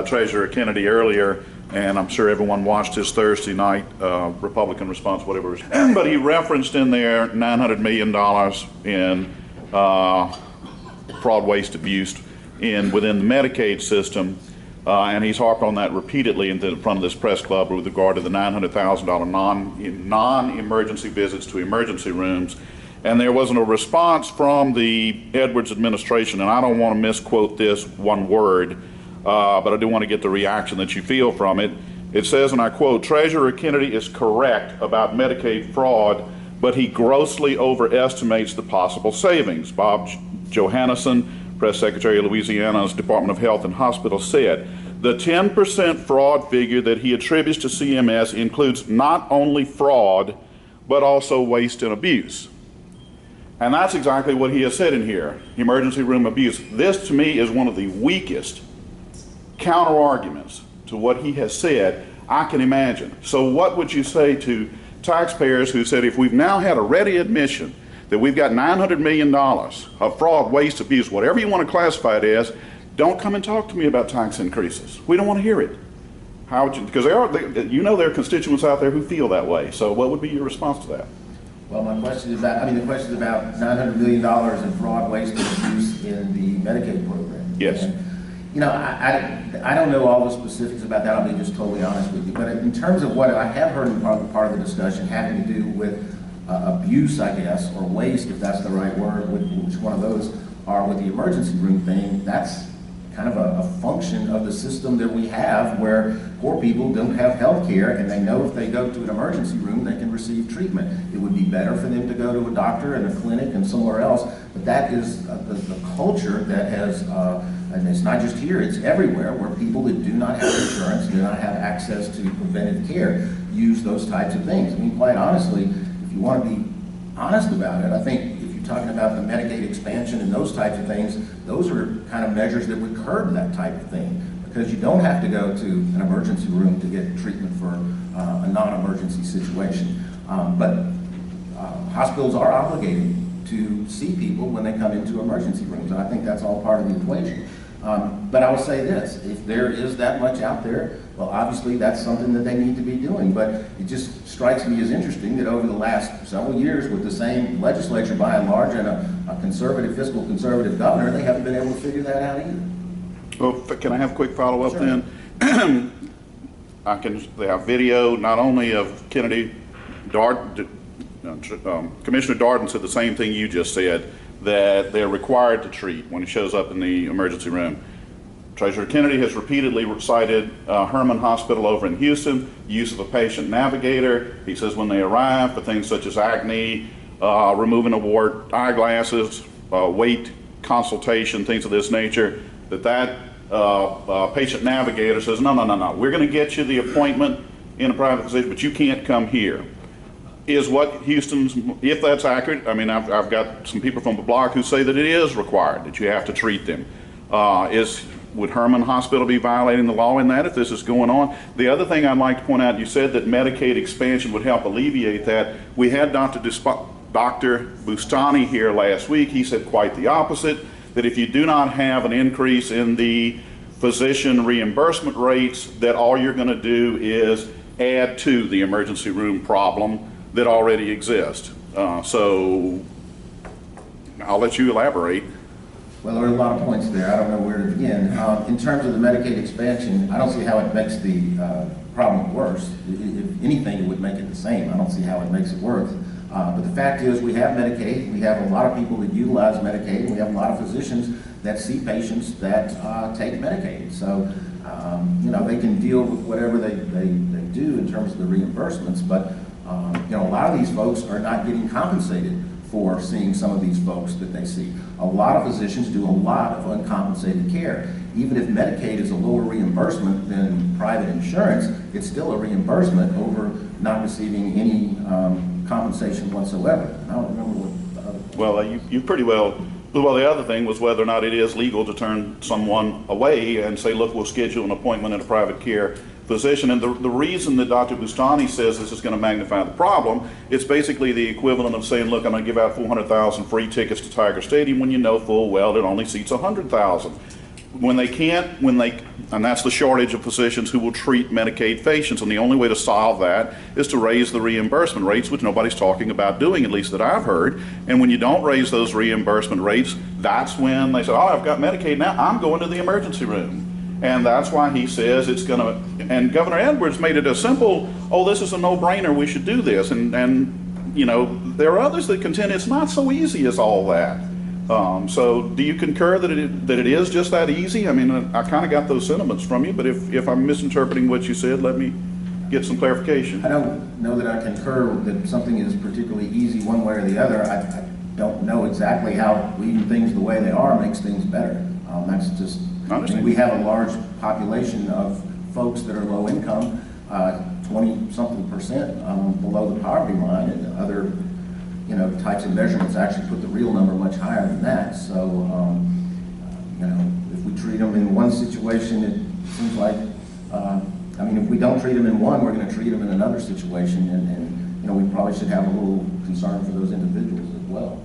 Treasurer Kennedy earlier, and I'm sure everyone watched his Thursday night Republican response, whatever it was. But he referenced in there $900 million in fraud, waste, abuse within the Medicaid system. And he's harped on that repeatedly in front of this press club with regard to the $900,000 non-emergency visits to emergency rooms. And there wasn't a response from the Edwards administration, and I don't want to misquote this one word, but I do want to get the reaction that you feel from it. It says, and I quote, "Treasurer Kennedy is correct about Medicaid fraud, but he grossly overestimates the possible savings." Bob Johannesson, Press Secretary of Louisiana's Department of Health and Hospitals, said, "The 10% fraud figure that he attributes to CMS includes not only fraud, but also waste and abuse." And that's exactly what he has said in here, emergency room abuse. This, to me, is one of the weakest counter-arguments to what he has said I can imagine. So what would you say to taxpayers who said, if we've now had a ready admission that we've got $900 million of fraud, waste, abuse, whatever you want to classify it as, don't come and talk to me about tax increases. We don't want to hear it. How would you, because there are constituents out there who feel that way. So what would be your response to that? Well, my question is about, the question is about $900 million in fraud, waste, and abuse in the Medicaid program. Yes. And, I don't know all the specifics about that, I'll be just totally honest with you. But in terms of what I have heard in part of the discussion having to do with abuse, I guess, or waste, if that's the right word, which one of those are with the emergency room thing, that's kind of a function of the system that we have where poor people don't have health care and they know if they go to an emergency room they can receive treatment. It would be better for them to go to a doctor and a clinic and somewhere else, but that is the culture that has, and it's not just here, it's everywhere, where people that do not have insurance, do not have access to preventive care, use those types of things. I mean, quite honestly, if you want to be honest about it, I think talking about the Medicaid expansion and those types of things, those are kind of measures that would curb that type of thing, because you don't have to go to an emergency room to get treatment for a non-emergency situation. But hospitals are obligated to see people when they come into emergency rooms, and I think that's all part of the equation. But I will say this, if there is that much out there, well, obviously that's something that they need to be doing, but it just strikes me as interesting that over the last several years with the same legislature by and large and a conservative, fiscal conservative governor, they haven't been able to figure that out either. Well, can I have a quick follow-up? Sure. Then? They have video not only of Kennedy, Commissioner Darden said the same thing you just said, that they're required to treat when he shows up in the emergency room. Treasurer Kennedy has repeatedly cited Herman Hospital over in Houston, use of a patient navigator. He says when they arrive for things such as acne, removing of wart eyeglasses, weight consultation, things of this nature, that patient navigator says, no, we're going to get you the appointment in a private physician, but you can't come here. Is what Houston's, if that's accurate, I mean, I've got some people from the block who say that it is required, that you have to treat them. Would Herman Hospital be violating the law in that if this is going on? The other thing I'd like to point out, you said that Medicaid expansion would help alleviate that. We had Dr. Bustani here last week. He said quite the opposite, that if you do not have an increase in the physician reimbursement rates, that all you're going to do is add to the emergency room problem that already exists. So I'll let you elaborate. Well, there are a lot of points there. I don't know where to begin. In terms of the Medicaid expansion, I don't see how it makes the problem worse. If anything, it would make it the same. I don't see how it makes it worse. But the fact is, we have Medicaid. We have a lot of people that utilize Medicaid. We have a lot of physicians that see patients that take Medicaid. So, they can deal with whatever they do in terms of the reimbursements. But, a lot of these folks are not getting compensated for seeing some of these folks that they see. A lot of physicians do a lot of uncompensated care. Even if Medicaid is a lower reimbursement than private insurance, it's still a reimbursement over not receiving any compensation whatsoever. I don't remember what the other... Well, you pretty well the other thing was whether or not it is legal to turn someone away and say, look, we'll schedule an appointment at a private care physician. And the reason that Dr. Bustani says this is going to magnify the problem, it's basically the equivalent of saying, look, I'm going to give out 400,000 free tickets to Tiger Stadium when you know full well it only seats 100,000. when they can't, and that's the shortage of physicians who will treat Medicaid patients, and the only way to solve that is to raise the reimbursement rates, which nobody's talking about doing, at least that I've heard. And when you don't raise those reimbursement rates, that's when they say, oh, I've got Medicaid now, I'm going to the emergency room. And that's why he says it's going to, and Governor Edwards made it a simple, oh, this is a no-brainer, we should do this. And you know, there are others that contend it's not so easy as all that. So do you concur that it is just that easy? I mean, I kind of got those sentiments from you, but if I'm misinterpreting what you said, let me get some clarification. I don't know that I concur that something is particularly easy one way or the other. I don't know exactly how leaving things the way they are makes things better. That's just, I mean, we have a large population of folks that are low income, 20-something% below the poverty line, and other types of measurements actually put the real number much higher than that. So, if we treat them in one situation, it seems like, I mean, if we don't treat them in one, we're going to treat them in another situation, and we probably should have a little concern for those individuals as well.